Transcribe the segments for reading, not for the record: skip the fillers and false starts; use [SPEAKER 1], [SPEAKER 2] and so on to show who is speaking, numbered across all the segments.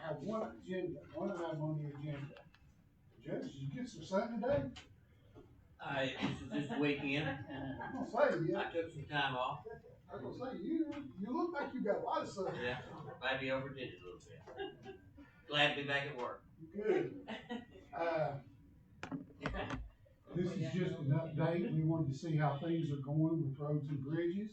[SPEAKER 1] have one item on the agenda. Judge, did you get some sun today?
[SPEAKER 2] This is just weekend.
[SPEAKER 1] I'm gonna say, yeah.
[SPEAKER 2] I took some time off.
[SPEAKER 1] I was gonna say, you look like you got a lot of sun.
[SPEAKER 2] Yeah, maybe overdid it a little bit. Glad to be back at work.
[SPEAKER 1] Good. This is just an update. We wanted to see how things are going with roads and bridges.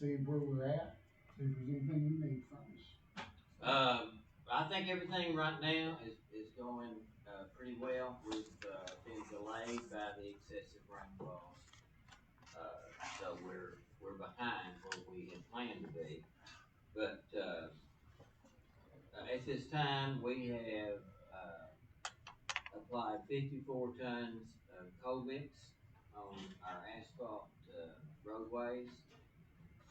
[SPEAKER 1] Seeing where we're at. See if there's anything you need from us.
[SPEAKER 2] I think everything right now is going pretty well. We've been delayed by the excessive rainfalls, so we're behind where we had planned to be. But at this time, we have applied 54 tons of coal mix on our asphalt roadways.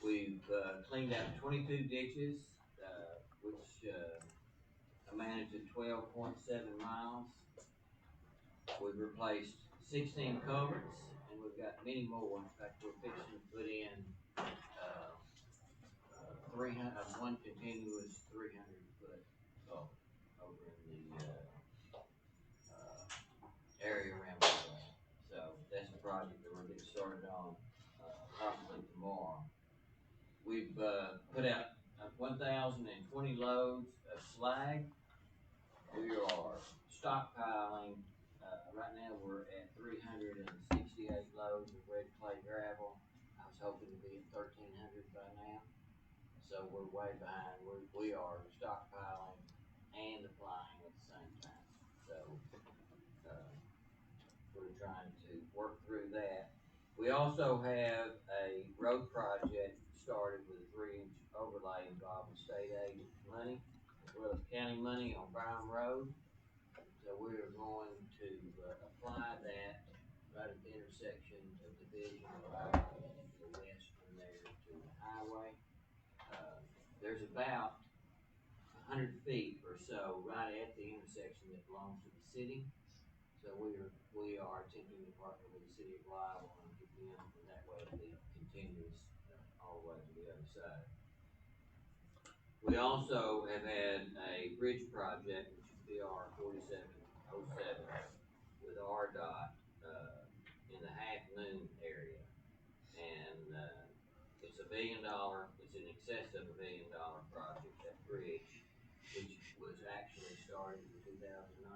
[SPEAKER 2] We've cleaned out 22 ditches, which amounted to 12.7 miles. We've replaced 16 culverts, and we've got many more. In fact, we're fixing to put in 1 continuous 300-foot culvert over in the area around the way. So that's a project that we're getting started on probably tomorrow. We've put out 1,020 loads of slag. We are stockpiling. Right now we're at 368 loads of red clay gravel. I was hoping to be at 1,300 by now. So we're way behind. We are stockpiling and applying at the same time. So we're trying to work through that. We also have a road project started with a 3-inch overlay involving state aid money as well as county money on Brown Road. So we are going to apply that right at the intersection of Division Road and the west from there to the highway. There's about 100 feet or so right at the intersection that belongs to the city. So we are attempting to partner with the city of Blytheville and get them, and that way it'll be continuous all the way to the other side. We also have had a bridge project, which is BR 4707, with RDOT in the Half Moon area, and it's $1 billion. It's in excess of $1 billion project. That bridge, which was actually started in 2019,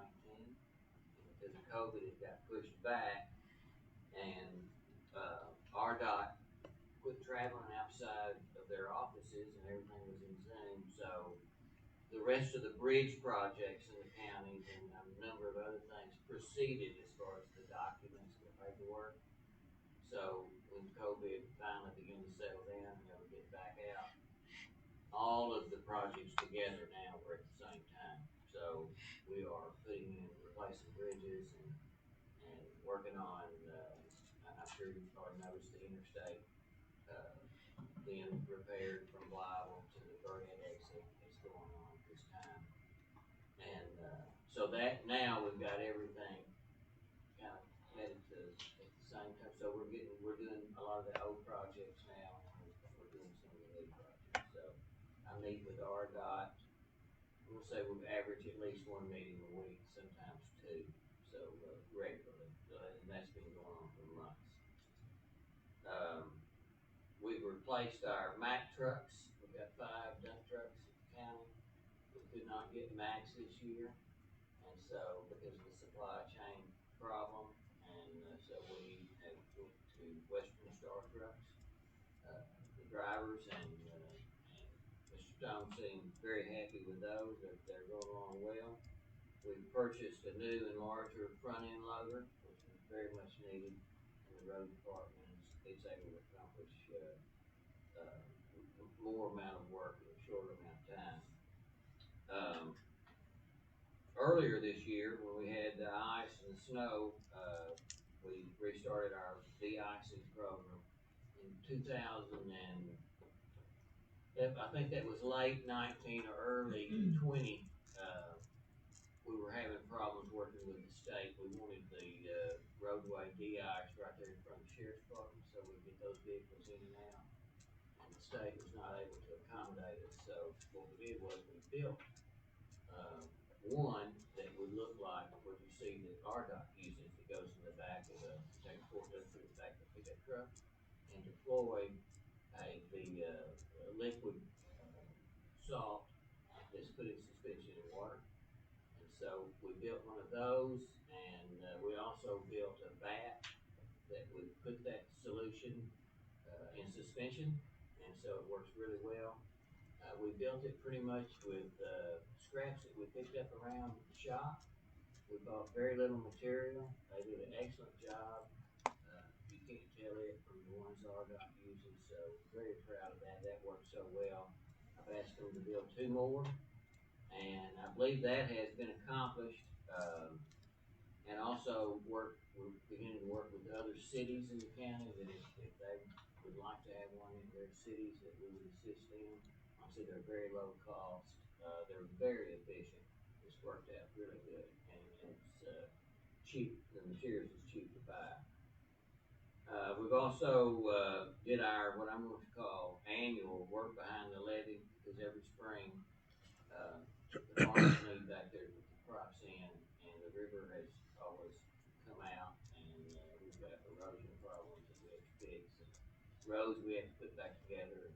[SPEAKER 2] because of COVID, it got pushed back, and RDOT quit traveling outside of their offices, and everything was in Zoom. So the rest of the bridge projects in the counties and a number of other things proceeded as far as the documents and the paperwork. So when COVID finally began to settle down and able to get back out, all of the projects together now were at the same time. So we are putting in, replacing bridges and working on, I'm sure you've already noticed the interstate being repaired from Blytheville to the Burhead exit is going on at this time. And so that now we've got everything kind of headed to at the same time. So we're doing a lot of the old projects now, and we're doing some of the new projects. So I meet with RDOT. We'll say we average at least 1 meeting a week, sometimes 2. So regularly, and that's been going on for months. We've replaced our Mack trucks. We've got 5 dump trucks at the county. We could not get Macks this year, and so because of the supply chain problem, and so we have went to Western Star trucks. The drivers and Mr. Stone seemed very happy with those. They're going along well. We've purchased a new and larger front end loader, which is very much needed in the road department. It's able to accomplish more amount of work in a shorter amount of time. Earlier this year, when we had the ice and the snow, we restarted our de-icing program in 2000, and I think that was late 19 or early 20. We were having problems working with the state. We wanted the roadway de-ice right there in front of the sheriff's department, so we could get those vehicles in and out. And the state was not able to accommodate us, so what we did was we built one that would look like what you see that RDOT uses, that goes in the back of the, take a forklift through the back of the pickup truck, and deploy the liquid salt that's put in suspension in water. And so we built one of those, and we also built a vat that would put that solution in suspension, and so it works really well. We built it pretty much with scraps that we picked up around the shop. We bought very little material. They did an excellent job. You can't tell it from the ones RDOT uses, so very proud of that. That worked so well. I've asked them to build 2 more, and I believe that has been accomplished. And also we're beginning to work with other cities in the county that if they would like to have one in their cities, that we would assist them. Obviously, they're very low cost. They're very efficient. It's worked out really good, and it's cheap. The materials is cheap to buy. We've also did our what I'm going to call annual work behind the levee, because every spring the farmers need back there to put the crops in, and the river has always come out, and we've got erosion problems that we have to fix, and roads we have to put back together, and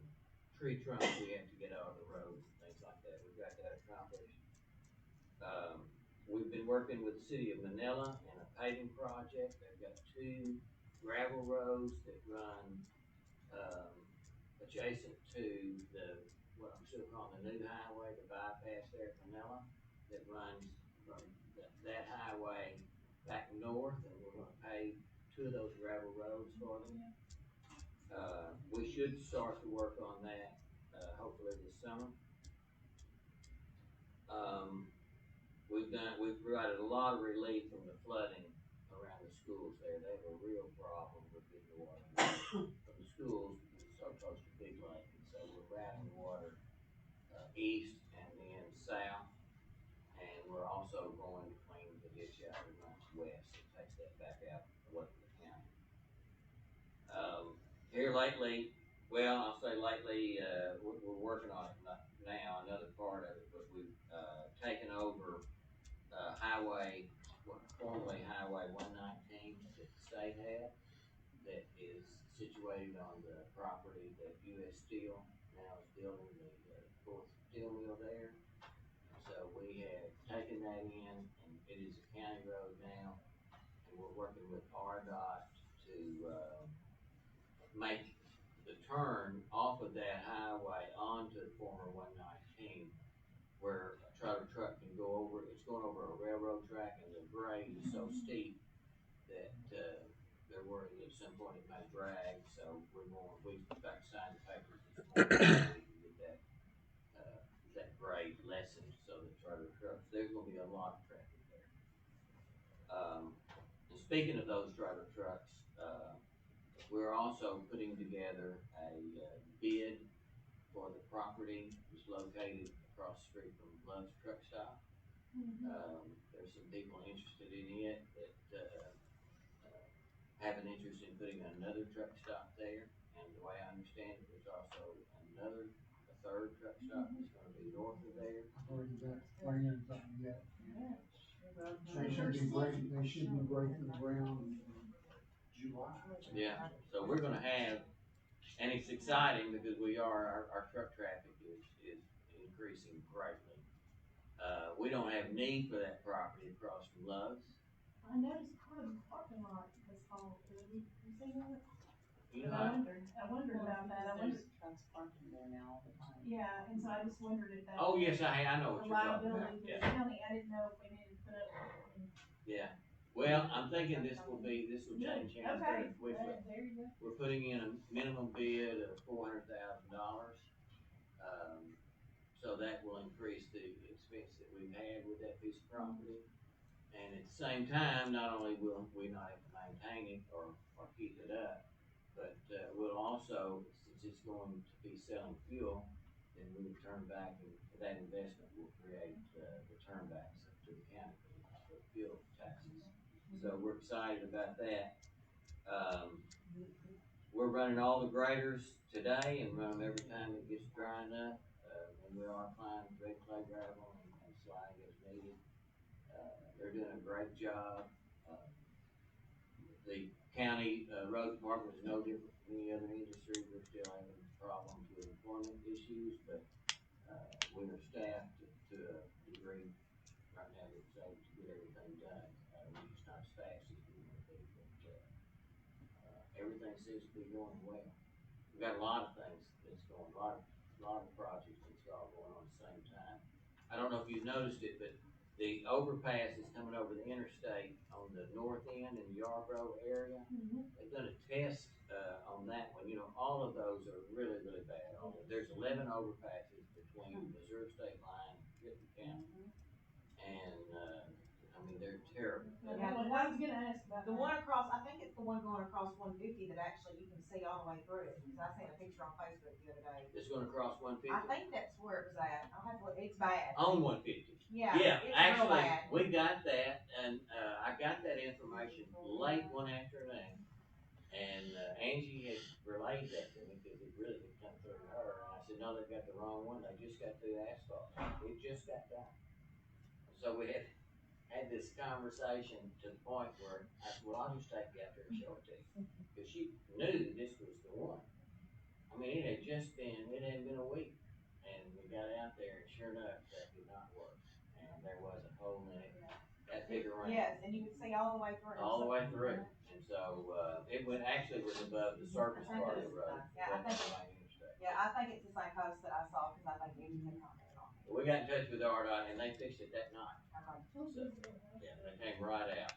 [SPEAKER 2] tree trunks we have to get out of the road, and things like that. We've got that accomplished. We've been working with the city of Manila in a paving project. They've got 2 gravel roads that run adjacent to what I'm still calling the new highway, the bypass there at Manila, that runs from that highway back north, and we're going to pave 2 of those gravel roads for them. We should start to work on that hopefully this summer. We've provided a lot of relief from the flooding around the schools there. They have a real problem with getting the water from the schools because it's so close to Big Lake, and so we're routing water east and then south, and we're also going to clean the ditch out that runs west and takes that back out away from the county. Here lately, well, I'll say lately, we're working on it now, another part of it, but we've taken over Highway, formerly Highway 119 that the state had, that is situated on the property that U.S. Steel now is building the 4th steel mill there. So we have taken that in, and it is a county road now, and we're working with RDOT to make the turn off of that highway onto the former 119, where a trailer truck can go over. It's going over a railroad track, and the grade is so steep that they're worried that at some point it may drag. So we got to sign the papers this morning so we can get that grade lessened, so the trailer trucks, there's going to be a lot of traffic there. And speaking of those trailer trucks, we're also putting together a bid for the property that's located across the street from Love's Truck Stop. There's some people interested in it that have an interest in putting another truck stop there. And the way I understand it, there's also a 3rd truck stop that's going to be north of there.
[SPEAKER 1] I've already got plans on that. They should be breaking the ground in July.
[SPEAKER 2] Yeah, so we're going to have, and it's exciting because our truck traffic is increasing greatly. We don't have need for that property across from Love's.
[SPEAKER 3] I noticed part of the parking lot was all, you see that?
[SPEAKER 2] You know,
[SPEAKER 3] I wondered about that. I wondered.
[SPEAKER 4] Trucks parking there now all the time.
[SPEAKER 3] Yeah, and so I just wondered if that.
[SPEAKER 2] oh yes, I know what
[SPEAKER 3] The
[SPEAKER 2] you're talking about.
[SPEAKER 3] liability to
[SPEAKER 2] Yeah.
[SPEAKER 3] the county, I didn't know if we needed to put up.
[SPEAKER 2] Yeah. Well, I'm thinking this will change hands very quickly.
[SPEAKER 3] There you go.
[SPEAKER 2] We're putting in a minimum bid of $400,000. So that will increase the expense that we've had with that piece of property. And at the same time, not only will we not have to maintain it or keep it up, but we'll also, since it's going to be selling fuel, then we will turn back, and that investment will create the turn backs to the county for fuel taxes. So we're excited about that. We're running all the graders today and run them every time it gets dry enough. And we are applying red clay gravel and so flag as needed. They're doing a great job. The county, road department is no different from any other industry. We're still having problems with employment issues, but, we are staffed to a degree right now that's able to get everything done. We're just not as fast as we want to be, but, everything seems to be going well. We've got a lot of things that's going, a lot of projects that's all going on at the same time. I don't know if you've noticed it, but the overpass is coming over the interstate on the north end in the Yarborough area. They've done a test, on that one. You know, all of those are really, really bad. There's 11 overpasses between Missouri state line and Griffin County. And, I mean, they're terrible.
[SPEAKER 3] Yeah, I was gonna ask about
[SPEAKER 4] The
[SPEAKER 3] that.
[SPEAKER 4] one across, I think it's the one going across 150 that actually you can see all the way through it, because I seen a picture on Facebook the other day.
[SPEAKER 2] It's gonna cross 150.
[SPEAKER 4] I think that's where it was at. I'll have to look, it's bad.
[SPEAKER 2] On 150.
[SPEAKER 4] Yeah,
[SPEAKER 2] Yeah,
[SPEAKER 4] it's real
[SPEAKER 2] actually,
[SPEAKER 4] bad.
[SPEAKER 2] we got that, and, I got that information late one afternoon. And, Angie had relayed that to me, because it really had come through her, and I said, no, they've got the wrong one, they just got through asphalt, it just got done. So we had this conversation to the point where I said, well, I'll just take you out there and show it to you, because she knew that this was the one. I mean, it hadn't been a week, and we got out there, and sure enough, that did not work, and there was a hole in it, that big around.
[SPEAKER 4] Yes, and you could see all the way through.
[SPEAKER 2] All the way through. And so, it actually was above the surface part of the road.
[SPEAKER 4] Yeah, I think
[SPEAKER 2] the main interstate.
[SPEAKER 4] Yeah, I think it's the same post that I saw, because I think Angie had commented on it.
[SPEAKER 2] We got in touch with RDOT and they fixed it that night.
[SPEAKER 4] Okay.
[SPEAKER 2] Yeah, they came right out.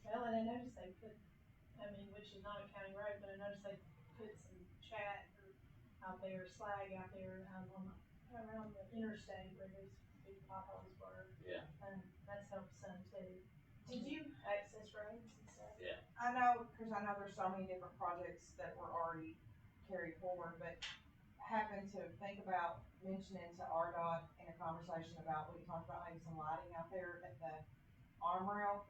[SPEAKER 3] Well, and I noticed they put, I mean, which is not a county road, but I noticed they put some chat out there, slag out there, around the interstate where those big potholes were.
[SPEAKER 2] Yeah.
[SPEAKER 3] That's helped some too.
[SPEAKER 4] Did you,
[SPEAKER 3] Access roads and stuff.
[SPEAKER 2] Yeah.
[SPEAKER 4] I know there's so many different projects that were already carried forward, but happen to think about mentioning to RDOT in a conversation about, we talked about maybe some lighting out there at the arm rail.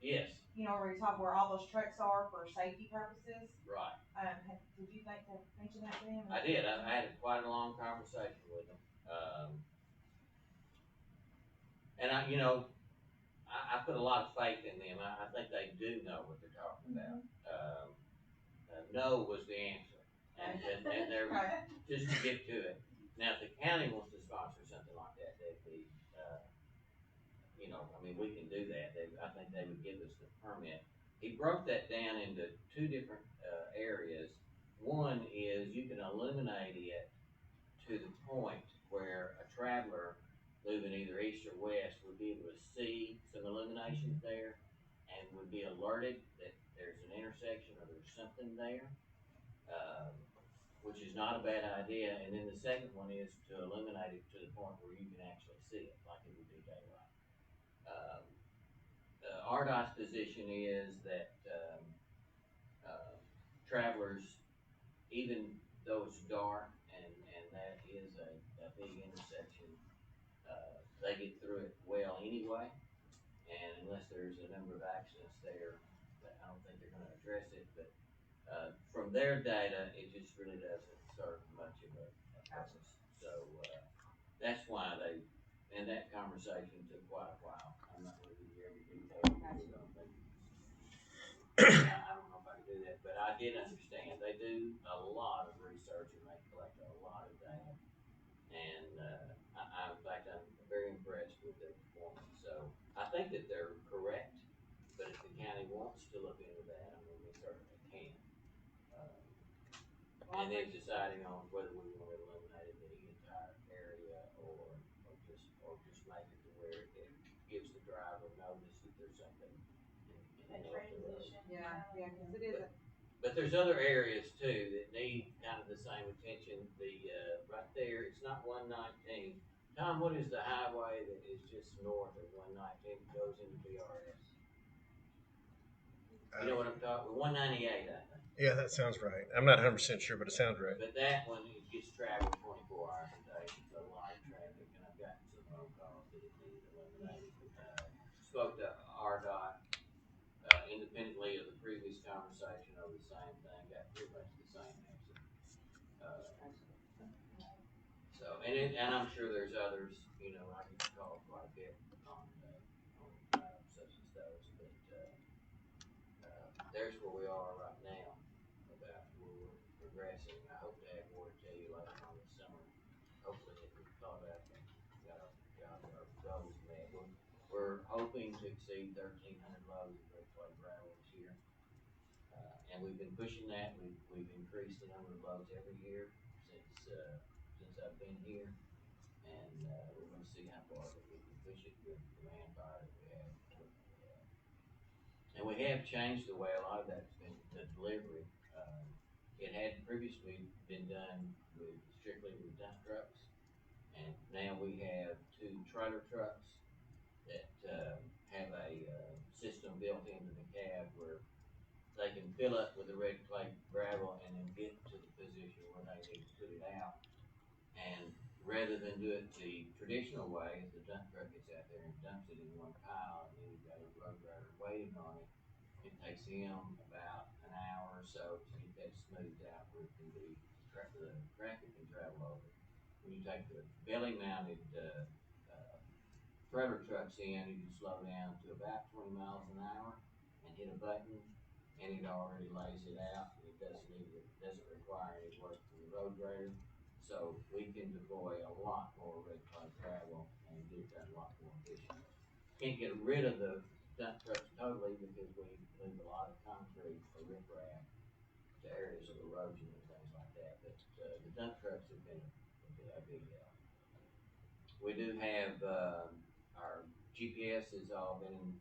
[SPEAKER 2] Yes,
[SPEAKER 4] You know, where you talk where all those trucks are for safety purposes.
[SPEAKER 2] right.
[SPEAKER 4] Did you think to mention that to him?
[SPEAKER 2] I did. I had quite a long conversation with them. And I put a lot of faith in them. I think they do know what they're talking about. No was the answer. And they're,
[SPEAKER 4] Okay.
[SPEAKER 2] just to get to it. Now, if the county wants to sponsor something like that, they'd be, I mean, we can do that. I think they would give us the permit. He broke that down into two different, areas. One is you can illuminate it to the point where a traveler moving either east or west would be able to see some illuminations there and would be alerted that there's an intersection or there's something there, which is not a bad idea. And then the second one is to illuminate it to the point where you can actually see it, like it would be daylight. RDOT's position is that, travelers, even though it's dark and that is a big intersection, they get through it well anyway. And unless there's a number of accidents there, I don't think they're gonna address it, but, from their data, it just really doesn't serve much of a purpose. So, that's why and that conversation took quite a while. I'm not gonna give you every detail, because I don't think, I don't know if I can do that, but I did understand, they do a lot of research and they collect a lot of data. And, in fact, I'm very impressed with their performance. So, I think that they're correct, but if the county wants to look into that, I mean, they certainly can. And then deciding on whether we want to eliminate the entire area or just make it to where it gives the driver notice that there's something in the
[SPEAKER 3] Transition.
[SPEAKER 4] Yeah, because it is.
[SPEAKER 2] But there's other areas too that need kind of the same attention. Right there, it's not 119. Tom, what is the highway that is just north of 119 that goes into BRS? You know what I'm talking, 198, I think.
[SPEAKER 5] Yeah, that sounds right. I'm not 100% sure, but it sounds right.
[SPEAKER 2] But that one, it gets traveled 24 hours a day. It's a lot of traffic, and I've gotten some phone calls that it needs eliminated. Spoke to RDOT, independently of the previous conversation over the same thing, got pretty much the same answer. So So, and I'm sure there's others, you know, I get called quite a bit on such as those, but, there's where we are right now about where we're progressing. I hope to have more to tell you later on this summer. Hopefully that we've caught up and got our goals met. We're hoping to exceed 1,300 loads of red clay gravel this year. And we've been pushing that. We've increased the number of loads every year since I've been here. And, we're gonna see how far that we can push it with the manpower that we have. And we have changed the way a lot of that's been, the delivery. It had previously been done strictly with dump trucks. And now we have 2 trailer trucks that, have a, system built into the cab where they can fill up with the red clay gravel and then get to the position where they need to put it out. And rather than do it the traditional way, the dump truck gets out there and dumps it in one pile, and then you've got a road rider waiting on it. It takes him about an hour or so to get that smoothed out where it can be, the traffic can travel over. When you take the belly mounted, trailer trucks in, you can slow down to about 20 miles an hour and hit a button, and it already lays it out. It doesn't require any work from the road grader. So we can deploy a lot more red clay gravel and get it done a lot more efficiently. Can't get rid of the dump trucks totally because we move a lot of concrete or riprap to areas of erosion and things like that. But the dump trucks have been a big help. We do have our GPS has all been,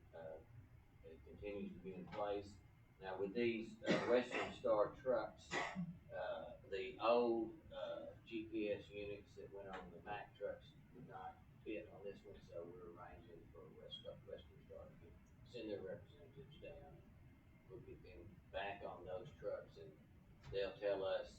[SPEAKER 2] it continues to be in place. Now with these Western Star trucks, the old GPS units that went on the Mack trucks did not fit on this one, so we're arranging for Western Star to send their representatives down. We'll get them back on those trucks, and they'll tell us,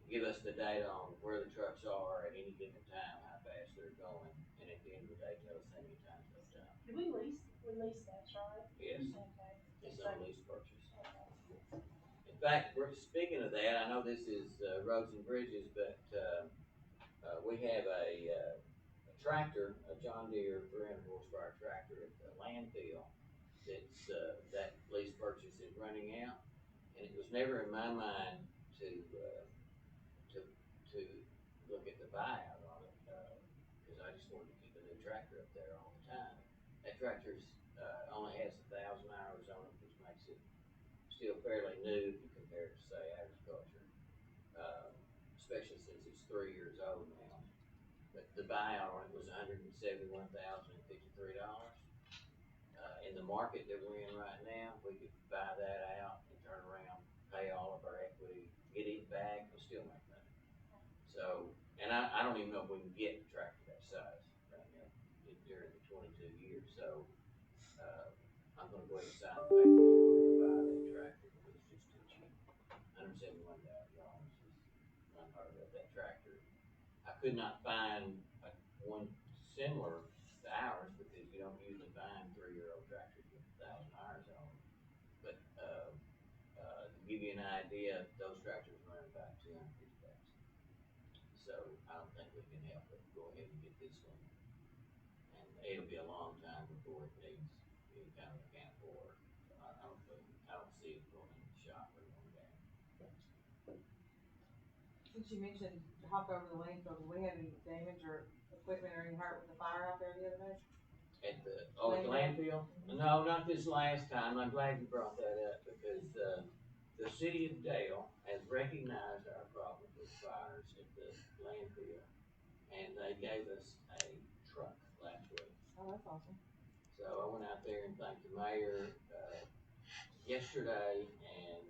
[SPEAKER 2] give us the data on where the trucks are at any given time, how fast they're going, and at the end of the day, tell us how many times they've done.
[SPEAKER 3] Do we lease that, right?
[SPEAKER 2] Yes,
[SPEAKER 3] Okay.
[SPEAKER 2] it's on lease purchase. In fact, we're speaking of that. I know this is roads and bridges, but we have a tractor, a John Deere 300 horsepower tractor at the landfill. That's that lease purchase is running out, and it was never in my mind to look at the buyout on it because I just wanted to keep a new tractor up there all the time. That tractor's only has 1,000 hours on it, which makes it still fairly new if you compare it to, say, agriculture, especially since it's 3 years old now. But the buyout on it was $171,053. In the market that we're in right now, we could buy that out and turn around, pay all of our equity, get it back, and still make money. So, and I don't even know if we can get a tractor that size right now during the 22 years. So, I'm gonna go ahead and sign the papers to buy that tractor because it's just too cheap. $171,000 is unheard of. That tractor, I could not find one similar to ours because you don't usually find 3-year-old tractors with 1,000 hours on them. But to give you an idea, those tractors run about $250. So I don't think we can help but go ahead and get this one. And it'll be a long time before it needs any kind of mechanical work. So I don't see it going in the shop or going down.
[SPEAKER 4] Since you mentioned hop over the landfill, do we have any damage or equipment or any hurt with the fire out there the other day?
[SPEAKER 2] At the landfill? No, not this last time. I'm glad you brought that up because the city of Dale has recognized our problem with fires at the landfill, and they gave us a truck last week.
[SPEAKER 4] Oh, that's awesome.
[SPEAKER 2] So I went out there and thanked the mayor yesterday, and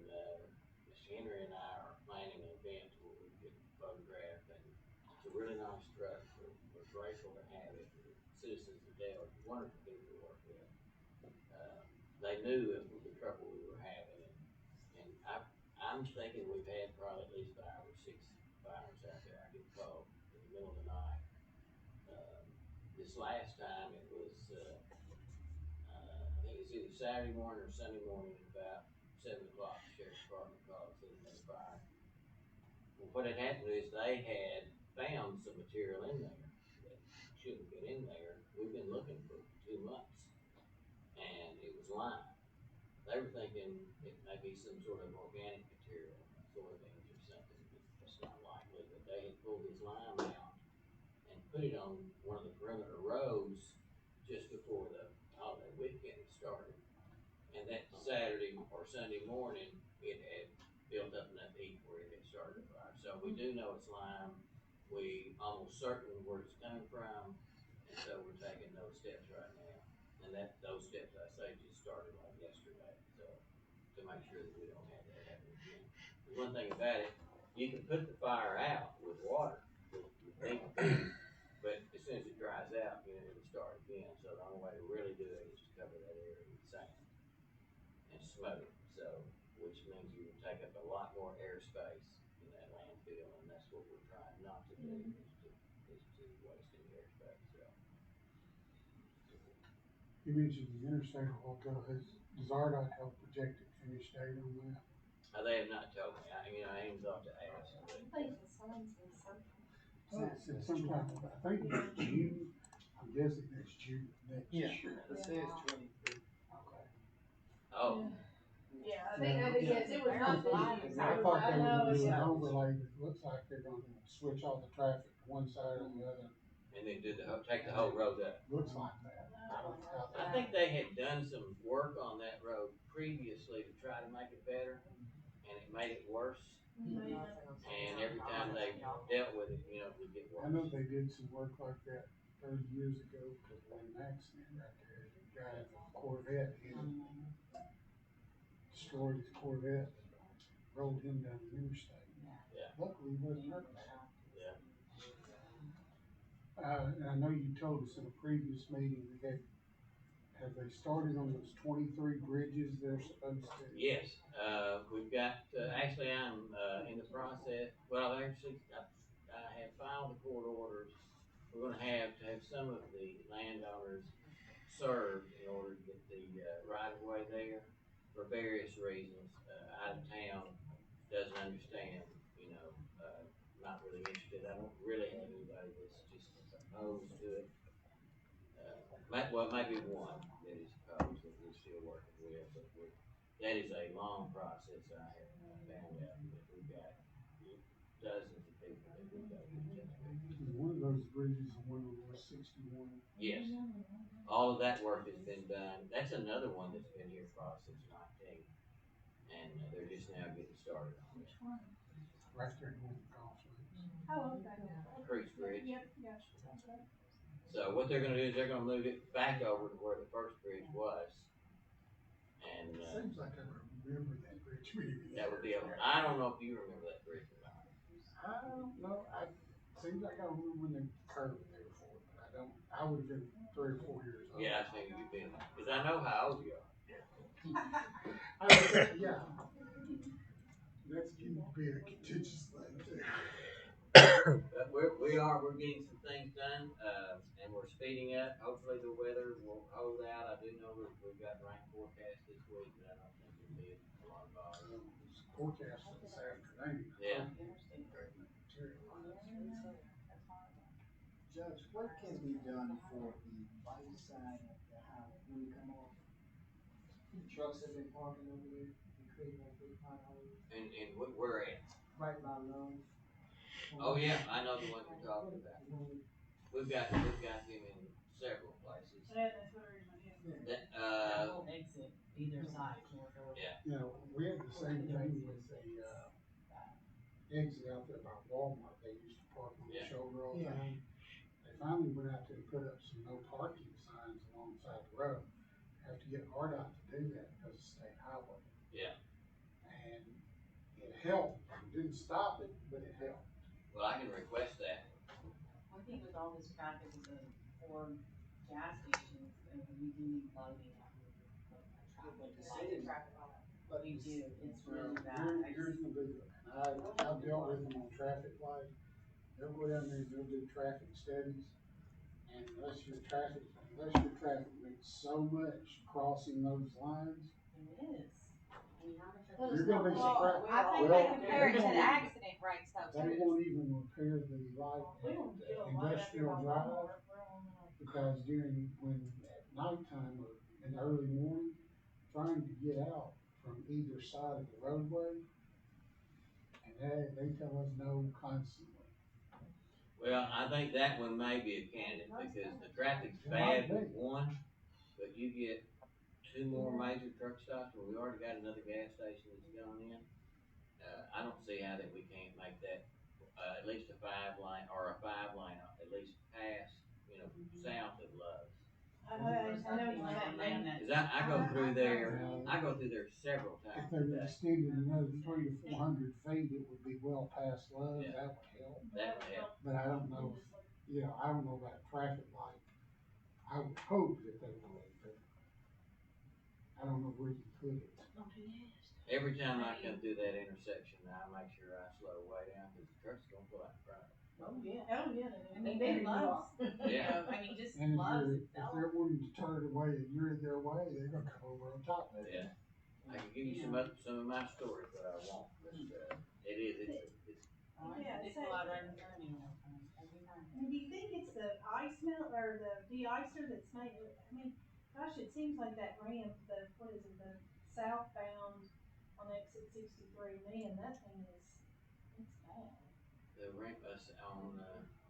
[SPEAKER 2] Mr. Henry and I are planning an event where we get photographed, and it's a really nice truck. We're grateful to have it. The citizens of Dale, wonderful people to work with. They knew it was the trouble we were having, and I'm thinking we've had probably at least 5 or 6 fires out there. I get called in the middle of the night. This last time it was, I think it was either Saturday morning or Sunday morning at about 7 o'clock. The sheriff's department called, said there was a fire. Well, what had happened is they had found some material in there that shouldn't get in there. We've been looking for 2 months, and it was lime. They were thinking it may be some sort of organic material, soybeans or something. It's not likely, but they had pulled this lime out and put it on one of the perimeter roads just before the holiday weekend started. And that Saturday or Sunday morning, it had built up enough heat where it had started a fire. So we do know it's lime. We almost certain where it's coming from, and so we're taking those steps right now. And those steps I say just started like yesterday, so to make sure that we don't have that happen again. The one thing about it, you can put the fire out with water, if need to be, but as soon as it dries out, it'll start again. So the only way to really do it is to cover that area with sand and smoke. So, which means you will take up a lot more airspace in that landfill, and that's what we're trying not to do, is to waste any airspace. So.
[SPEAKER 1] You mentioned the interstate a while ago. Does RDOT have a projected finish date on that?
[SPEAKER 2] They have not told me. I ain't thought to ask.
[SPEAKER 3] I think the signs in something.
[SPEAKER 1] It's sometime, I think it's June. I'm guessing it's June next year.
[SPEAKER 6] It says 23.
[SPEAKER 1] Okay.
[SPEAKER 2] Oh,
[SPEAKER 3] Yeah, I think, yes, it was not this year.
[SPEAKER 1] I thought they were
[SPEAKER 3] know
[SPEAKER 1] gonna
[SPEAKER 3] it's
[SPEAKER 1] do an
[SPEAKER 3] not.
[SPEAKER 1] overlay, but it looks like they're gonna switch all the traffic to one side or the other.
[SPEAKER 2] and then take the whole road up.
[SPEAKER 1] Looks like that. I don't know how
[SPEAKER 2] I think they had done some work on that road previously to try to make it better, and it made it worse. And every time they dealt with it, it would get worse.
[SPEAKER 1] I know they did some work like that 30 years ago because of an accident right there. The guy in a Corvette destroyed his Corvette, rolled him down the interstate.
[SPEAKER 2] Yeah.
[SPEAKER 1] Luckily, he wasn't hurt.
[SPEAKER 2] Yeah.
[SPEAKER 1] And I know you told us in a previous meeting have they started on those 23 bridges they're supposed to?
[SPEAKER 2] Yes, we've got, actually I'm, in the process, well, I have filed the court orders. We're gonna have to have some of the landowners served in order to get the, right of way there for various reasons. Out of town doesn't understand, not really interested. I don't really have anybody that's just opposed to it. Maybe one that is opposed that we're still working with, but that is a long process. I have found out that we've got dozens of people that we've got to get in touch with.
[SPEAKER 1] Is one of those bridges the one on West 61?
[SPEAKER 2] Yes, all of that work has been done. That's another one that's been here for since 19, and they're just now getting started on it.
[SPEAKER 3] Which one?
[SPEAKER 1] Right there north of Golf Links.
[SPEAKER 3] Oh, okay.
[SPEAKER 2] Creeks Bridge.
[SPEAKER 3] Yep, gotcha. Okay.
[SPEAKER 2] So what they're gonna do is they're gonna move it back over to where the first bridge was. And,
[SPEAKER 1] Seems like I remember that bridge maybe.
[SPEAKER 2] that would be I don't know if you remember that bridge or not.
[SPEAKER 1] I don't know. Seems like I remember when they curved there for it, but I don't. I would have been 3 or 4 years old.
[SPEAKER 2] Yeah, I think you've been, cause I know how old you are.
[SPEAKER 1] Yeah. That's getting to be a contentious thing too.
[SPEAKER 2] But we're getting some things done, and we're speeding up. Hopefully the weather will hold out. I do know that we've got rain forecast this week, but I don't think it'll be a lot of volume.
[SPEAKER 1] It's forecast for this afternoon.
[SPEAKER 2] Yeah.
[SPEAKER 6] Judge, what can be done for the right side of the house when you come off? Trucks have been parking over there and creating that big pothole.
[SPEAKER 2] And where at?
[SPEAKER 6] Right by Lowe's.
[SPEAKER 2] Oh yeah, I know the one you're talking about. We've got him in several places.
[SPEAKER 3] Yeah, that's what it is.
[SPEAKER 2] That,
[SPEAKER 7] Exit either side corridor.
[SPEAKER 2] yeah.
[SPEAKER 1] We had the same thing with the exit out there by Walmart. They used to park on the
[SPEAKER 2] Yeah.
[SPEAKER 1] shoulder all the
[SPEAKER 6] Yeah.
[SPEAKER 1] time. They finally went out there and put up some no parking signs alongside the road. Have to get RDOT to do that because it's state highway.
[SPEAKER 2] Yeah.
[SPEAKER 1] And it helped. It didn't stop it, but it helped.
[SPEAKER 2] Well, I can request that.
[SPEAKER 7] I think with all this traffic with the 4 gas stations, and we do need loading up.
[SPEAKER 6] But the city, but
[SPEAKER 7] We do, it's really
[SPEAKER 1] Well,
[SPEAKER 7] bad.
[SPEAKER 1] here's the deal. I've dealt with them on traffic light. They'll go down there and they'll do traffic studies. And unless your traffic makes so much crossing those lines,
[SPEAKER 7] It is. mean, how much are
[SPEAKER 3] Well,
[SPEAKER 7] they?
[SPEAKER 1] You're gonna be
[SPEAKER 4] Well,
[SPEAKER 1] surprised.
[SPEAKER 4] I think
[SPEAKER 1] Well,
[SPEAKER 4] they compare it to
[SPEAKER 1] they
[SPEAKER 4] the
[SPEAKER 1] won't-
[SPEAKER 4] accident rates though
[SPEAKER 1] They
[SPEAKER 4] too.
[SPEAKER 1] won't even repair the light
[SPEAKER 3] We don't do
[SPEAKER 1] at
[SPEAKER 3] a lot up here
[SPEAKER 1] Industrial
[SPEAKER 3] on
[SPEAKER 1] Drive
[SPEAKER 3] Walmart, we're on like.
[SPEAKER 1] because when at nighttime or in the early morning, trying to get out from either side of the roadway, and they tell us no constantly.
[SPEAKER 2] Well, I think that one may be a candidate because the traffic's bad with one, but you get two more major truck stops where we already got another gas station that's going in. I don't see how that we can't make that, at least a 5 lane or a 5 lane, at least past, south of Love's.
[SPEAKER 3] I know what you're saying.
[SPEAKER 2] Cause I go through there several
[SPEAKER 1] If
[SPEAKER 2] times
[SPEAKER 1] they
[SPEAKER 2] a
[SPEAKER 1] were
[SPEAKER 2] day.
[SPEAKER 1] extended another 300 to 400 feet, it would be well past Love,
[SPEAKER 2] Yeah.
[SPEAKER 1] that would help.
[SPEAKER 2] That would help.
[SPEAKER 1] But I don't know, I don't know about a traffic light. I would hope that they would, but I don't know where you put it.
[SPEAKER 2] Every time I come through that intersection, I make sure I slow way down, cause the truck's gonna pull out in front of me.
[SPEAKER 7] Oh, yeah.
[SPEAKER 3] Oh, yeah.
[SPEAKER 7] I mean, they love, you
[SPEAKER 2] Yeah.
[SPEAKER 7] know, I mean, just
[SPEAKER 1] And
[SPEAKER 7] loves
[SPEAKER 1] if
[SPEAKER 7] itself.
[SPEAKER 1] they're wanting to turn it away and you're in their way, they're gonna come over on top of it.
[SPEAKER 2] Yeah. I can give you some of my stories, but I won't, but, it's,
[SPEAKER 7] Oh, I
[SPEAKER 3] Yeah,
[SPEAKER 7] think
[SPEAKER 3] so-
[SPEAKER 7] a lot right in front of me all the time, every time.
[SPEAKER 3] I mean, do you think it's the ice melt or the de-icer that's making it, I mean, gosh, it seems like that ramp, the southbound on exit 63, man, that thing it's bad.
[SPEAKER 2] the ramp us on,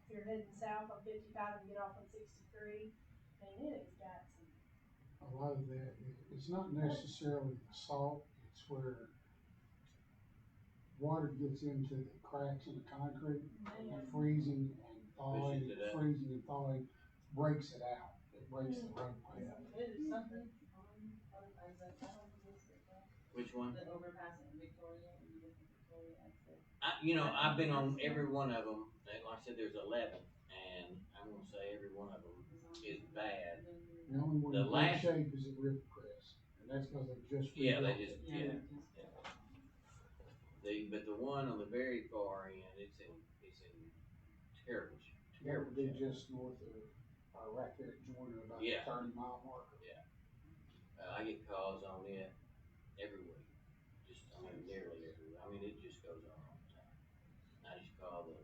[SPEAKER 3] If you're heading south on 55 and get off on 63, I mean, it has got some.
[SPEAKER 1] A lot of that, it's not necessarily the salt, it's where water gets into the cracks in the concrete, and freezing and thawing,
[SPEAKER 2] Pushes it up.
[SPEAKER 1] freezing and thawing breaks it out. It breaks the roadway up.
[SPEAKER 7] It is something
[SPEAKER 2] which one?
[SPEAKER 7] the overpass in Victoria, and you get the Victoria exit.
[SPEAKER 2] I've been on every one of them, and like I said, there's 11, and I'm gonna say every one of them is bad.
[SPEAKER 1] The only one
[SPEAKER 2] The
[SPEAKER 1] in good
[SPEAKER 2] last-
[SPEAKER 1] shape is at Rivercrest, and that's because they just.
[SPEAKER 2] Yeah, they
[SPEAKER 1] rebuilt
[SPEAKER 2] just,
[SPEAKER 1] it.
[SPEAKER 2] yeah. But the one on the very far end, it's in terrible,
[SPEAKER 1] That
[SPEAKER 2] terrible
[SPEAKER 1] would be
[SPEAKER 2] shape.
[SPEAKER 1] just north of, right there at Jordan, about the
[SPEAKER 2] Yeah.
[SPEAKER 1] 30-mile marker.
[SPEAKER 2] I get calls on it every week, nearly every week, it just goes on all the time. I just call the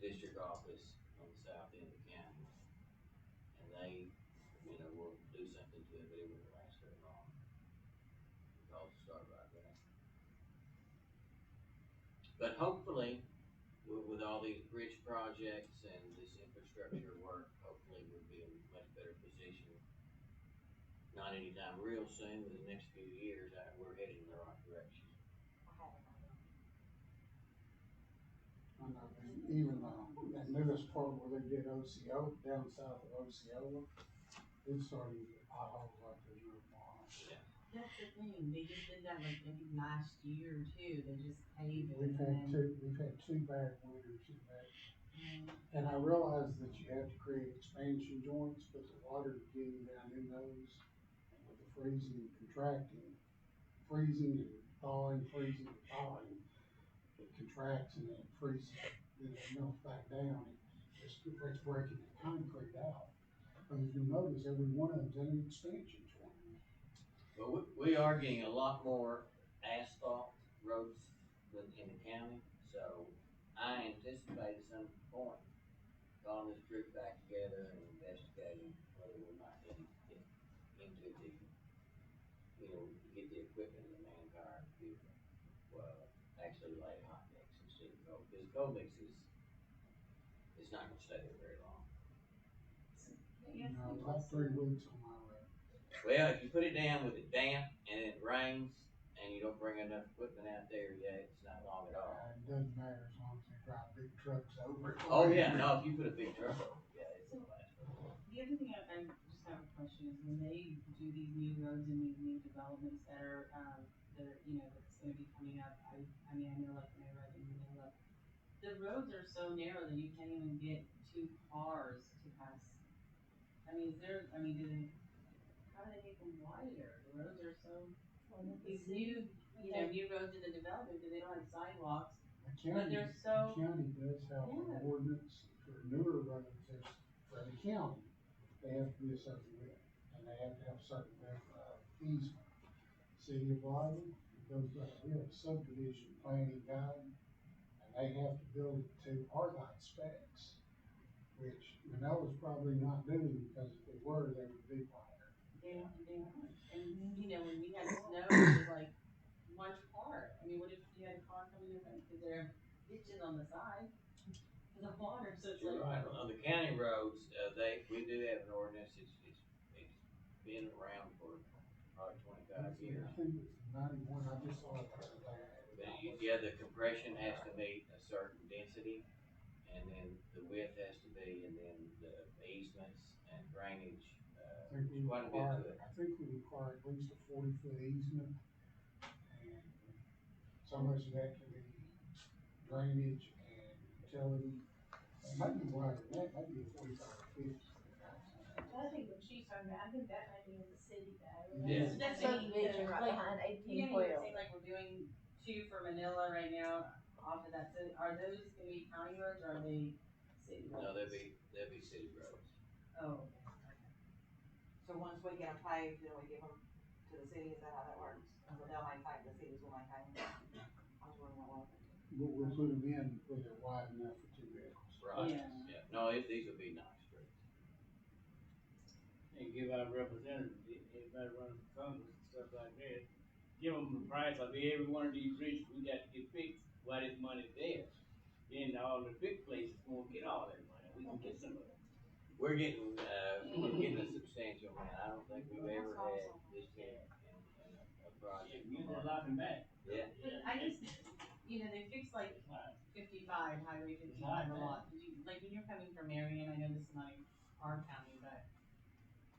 [SPEAKER 2] district office on the south end of the county, and they, will do something to it, but it won't last very long. Calls start like that. But hopefully, with all these bridge projects and this infrastructure work, hopefully we'll be in a much better position. Not anytime real soon, but the next few years, we're headed in the right direction.
[SPEAKER 1] I know, and even, that newest part where they did OCO, down south of Osceola, it's starting to get potholes like there's no tomorrow.
[SPEAKER 7] That's the thing, they just did that like maybe last year or two, they just paved it
[SPEAKER 1] We've
[SPEAKER 7] and then.
[SPEAKER 1] we've had two bad winters in that. And I realize that you have to create expansion joints, but the water getting down in those with the freezing and contracting, freezing and thawing, it contracts and then it freezes, then it melts back down. It's breaking the concrete out. But if you notice, every one of them's an expansion joint.
[SPEAKER 2] But we are getting a lot more asphalt roads in the county, so I anticipate at some point calling this group back together and investigating whether we might need to get into get the equipment and the manpower to actually lay hot mix instead of cold, because cold mix it's not gonna stay there very long.
[SPEAKER 1] About 3 weeks on my road.
[SPEAKER 2] Well, if you put it down with it damp and it rains and you don't bring enough equipment out there, it's not long at all.
[SPEAKER 1] It doesn't matter as long as they drive big trucks over it.
[SPEAKER 2] Oh yeah, no, if you put a big truck over it, it's gonna last.
[SPEAKER 7] The other thing I just have a question is when they do these new roads and these new developments that are, that's gonna be coming up, I know like when I read in Manila, the roads are so narrow that you can't even get 2 cars to pass. How do they make them wider? The roads are so, these new roads in the development, because they don't have sidewalks,
[SPEAKER 1] The
[SPEAKER 7] but
[SPEAKER 1] county,
[SPEAKER 7] they're
[SPEAKER 1] the
[SPEAKER 7] so,
[SPEAKER 1] county does have an
[SPEAKER 7] Yeah.
[SPEAKER 1] ordinance for newer roads, for the county, they have to be a certain width, and they have to have a certain width easement. City of Wyden, it goes back, we have a subdivision planning guide, and they have to build it to RDOT specs, which Manella's probably not doing, because if they were, they would be wider.
[SPEAKER 7] They aren't. And, you know, when we had snow, it was like much apart. I mean, what if you had a car coming in, because there are ditches on the side, for the water, so it's
[SPEAKER 2] You're
[SPEAKER 7] like.
[SPEAKER 2] right, on the county roads, we do have an ordinance, it's been around for probably 25 years.
[SPEAKER 1] I think it's 91, I just saw it.
[SPEAKER 2] But yeah, the compression has to meet a certain density, and then the width has to be, and then the easements and drainage,
[SPEAKER 1] I think we
[SPEAKER 2] quite a bit
[SPEAKER 1] require,
[SPEAKER 2] to it.
[SPEAKER 1] I think we require at least a 40-foot easement, and so much of that can be drainage and utility. It might be wider than that, might be a 45 or 50.
[SPEAKER 3] I think what she's talking about, I think that might be in the city though.
[SPEAKER 2] Yeah.
[SPEAKER 7] That's
[SPEAKER 8] Subdivision right
[SPEAKER 7] like,
[SPEAKER 8] behind
[SPEAKER 7] you
[SPEAKER 8] 1812.
[SPEAKER 7] know, you say like we're doing 2 for Manila right now, off of that, so are those gonna be county roads or are they city roads?
[SPEAKER 2] No, they'll be city roads.
[SPEAKER 7] Oh,
[SPEAKER 4] So once we get them paved, then we give them to the city, is that how that works? So they'll maintain, the cities will maintain them? I was wondering what.
[SPEAKER 1] But we'll put them in where they're wide enough for two vehicles.
[SPEAKER 2] Right.
[SPEAKER 7] Yeah.
[SPEAKER 2] No, these will be nice streets.
[SPEAKER 9] And give our representatives, everybody running for Congress and stuff like that, give them the price of every one of these bridges we got to get fixed while this money's there. Then all the big places won't get all that money, we can get some of it.
[SPEAKER 2] We're getting a substantial amount, I don't think we've ever had this big in a project.
[SPEAKER 9] Usually locking back.
[SPEAKER 2] Yeah.
[SPEAKER 7] I just, you know, they fixed like 55, Highway 55 a lot. Did you, like when you're coming from Marion, I know this is not in our county, but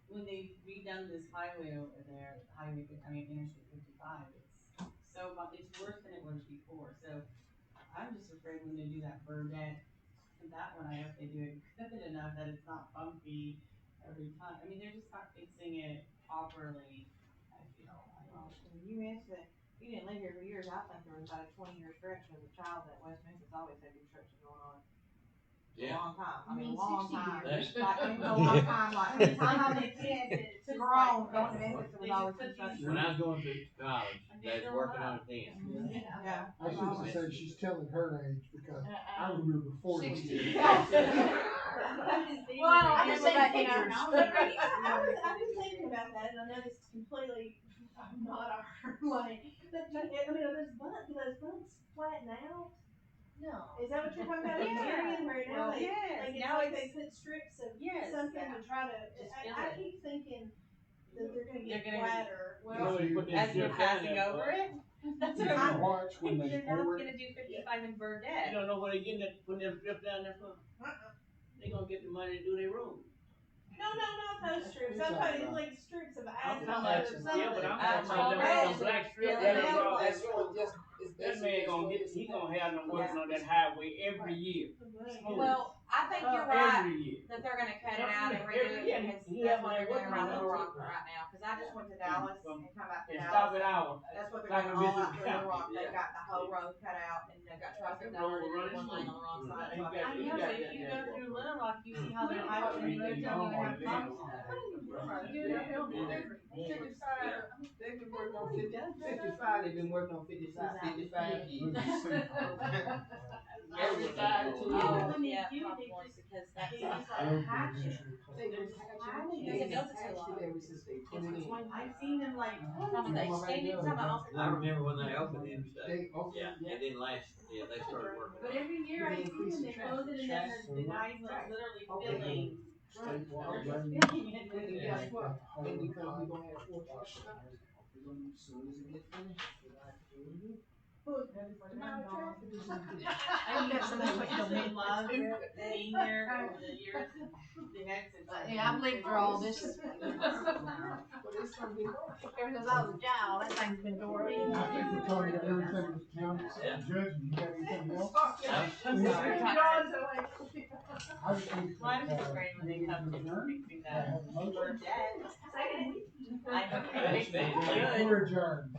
[SPEAKER 7] when they redone this highway over there, Interstate 55, it's worse than it was before. So I'm just afraid when they do that Burdette, that one, I hope they do it good enough that it's not bumpy every time. I mean, they're just not fixing it properly, I feel. I don't know.
[SPEAKER 4] You mentioned that you didn't live here for years, I think there was about a 20-year stretch as a child that West Memphis always had construction going on. A
[SPEAKER 2] Yeah.
[SPEAKER 4] long time, I
[SPEAKER 3] You
[SPEAKER 4] mean,
[SPEAKER 3] mean
[SPEAKER 4] a long
[SPEAKER 3] 60
[SPEAKER 4] time,
[SPEAKER 2] years.
[SPEAKER 4] like, it was a long time, like, every time I was
[SPEAKER 3] It's
[SPEAKER 4] to grown, going to Memphis, it was always construction.
[SPEAKER 2] When I was going through college, they was working on it then.
[SPEAKER 4] Yeah.
[SPEAKER 1] I was just to say, she's telling her age, because I remember 40.
[SPEAKER 3] Well,
[SPEAKER 8] I just say pictures.
[SPEAKER 3] I'm just thinking about that, and I know this is completely not our money, but I mean, are those bumps flatten out?
[SPEAKER 8] No.
[SPEAKER 3] Is that what you're talking about?
[SPEAKER 7] Yeah.
[SPEAKER 3] Marion, where now
[SPEAKER 7] Well,
[SPEAKER 3] they,
[SPEAKER 7] yes,
[SPEAKER 3] like, it's
[SPEAKER 7] now
[SPEAKER 3] like
[SPEAKER 7] it's-
[SPEAKER 3] they put strips of
[SPEAKER 7] Yes,
[SPEAKER 3] something
[SPEAKER 7] yeah.
[SPEAKER 3] to try to,
[SPEAKER 7] Just
[SPEAKER 3] I
[SPEAKER 7] fill it.
[SPEAKER 3] keep thinking that they're gonna
[SPEAKER 7] They're
[SPEAKER 3] get
[SPEAKER 7] gonna-
[SPEAKER 3] flatter.
[SPEAKER 7] Well,
[SPEAKER 1] If you-
[SPEAKER 7] as you're passing over it, that's
[SPEAKER 1] If
[SPEAKER 7] what
[SPEAKER 1] you
[SPEAKER 7] I'm.
[SPEAKER 1] watch when they
[SPEAKER 7] They're not
[SPEAKER 1] pour
[SPEAKER 7] gonna
[SPEAKER 1] it,
[SPEAKER 7] do 55 in
[SPEAKER 9] You
[SPEAKER 7] Burdette.
[SPEAKER 9] don't know what they getting that, putting them strip down there for? They gonna get the money to do their road.
[SPEAKER 3] No, not those strips, I'm talking like strips of
[SPEAKER 9] I'm
[SPEAKER 3] asphalt
[SPEAKER 9] talking
[SPEAKER 3] or
[SPEAKER 9] about,
[SPEAKER 3] something.
[SPEAKER 9] yeah, but I'm
[SPEAKER 7] That's
[SPEAKER 9] talking about
[SPEAKER 7] already-
[SPEAKER 9] them black strip.
[SPEAKER 3] Yeah,
[SPEAKER 9] that
[SPEAKER 3] they
[SPEAKER 9] is all-
[SPEAKER 6] That's what, just, it's
[SPEAKER 9] That
[SPEAKER 6] basically
[SPEAKER 9] man
[SPEAKER 6] just
[SPEAKER 9] gonna
[SPEAKER 6] what
[SPEAKER 9] get,
[SPEAKER 6] it's
[SPEAKER 9] he
[SPEAKER 6] about.
[SPEAKER 9] gonna have them working on that highway every year,
[SPEAKER 4] Well, I think you're right,
[SPEAKER 9] every year.
[SPEAKER 4] that they're gonna cut it out and redo it, because that's what they're doing around Little Rock right now, cause I just went to Dallas and come back to
[SPEAKER 9] And stop
[SPEAKER 4] Dallas.
[SPEAKER 9] at ours.
[SPEAKER 4] That's what they're
[SPEAKER 9] Like
[SPEAKER 4] doing
[SPEAKER 9] a
[SPEAKER 4] all
[SPEAKER 9] business
[SPEAKER 4] out through Little Rock,
[SPEAKER 2] Yeah.
[SPEAKER 4] they've got the whole road cut out, and they've got traffic diverted in one lane on the wrong side.
[SPEAKER 9] Ain't
[SPEAKER 4] So
[SPEAKER 9] got-
[SPEAKER 7] I
[SPEAKER 9] you
[SPEAKER 7] know,
[SPEAKER 9] got
[SPEAKER 7] but if
[SPEAKER 9] that
[SPEAKER 7] you
[SPEAKER 9] there.
[SPEAKER 7] go through Little Rock, you see how their highway, and you tell me where it comes from.
[SPEAKER 6] They've been working on 55, they've been working on 55 years. Every 5 to 10
[SPEAKER 7] Oh,
[SPEAKER 6] years.
[SPEAKER 7] when they
[SPEAKER 4] Yeah,
[SPEAKER 7] do, they
[SPEAKER 4] probably,
[SPEAKER 7] just,
[SPEAKER 4] because
[SPEAKER 3] They
[SPEAKER 4] that's.
[SPEAKER 3] just like patch it.
[SPEAKER 6] They've been patching, they've been patching it ever since they put it in.
[SPEAKER 7] I've seen them like,
[SPEAKER 4] Some of the extended, some of the.
[SPEAKER 2] I remember when they opened the interstate.
[SPEAKER 6] They opened,
[SPEAKER 2] Yeah, it didn't last, yeah, they started working
[SPEAKER 7] but
[SPEAKER 2] on it.
[SPEAKER 7] every year I see them, they close it and then the guys like literally filling.
[SPEAKER 1] state water
[SPEAKER 7] They're
[SPEAKER 1] drainage.
[SPEAKER 7] just filling it.
[SPEAKER 6] and
[SPEAKER 2] Yeah.
[SPEAKER 6] guess what? And because we're gonna have 4 truck stops, we're gonna, as soon as it gets finished, we're like,
[SPEAKER 7] I mean, so that's what they love being there over the years. The exits.
[SPEAKER 8] Yeah, I've lived through all this.
[SPEAKER 6] but it's gonna be hard.
[SPEAKER 8] Ever since I was a child, that thing's been door.
[SPEAKER 1] I think we're talking about everything with the county. Judge, you got anything else?
[SPEAKER 7] I'm sorry.
[SPEAKER 1] I just need to,
[SPEAKER 7] Well, I was just afraid when they come to fixing that
[SPEAKER 1] have a motion.
[SPEAKER 7] Burdette. I hope they fix it good.
[SPEAKER 1] We're adjourned.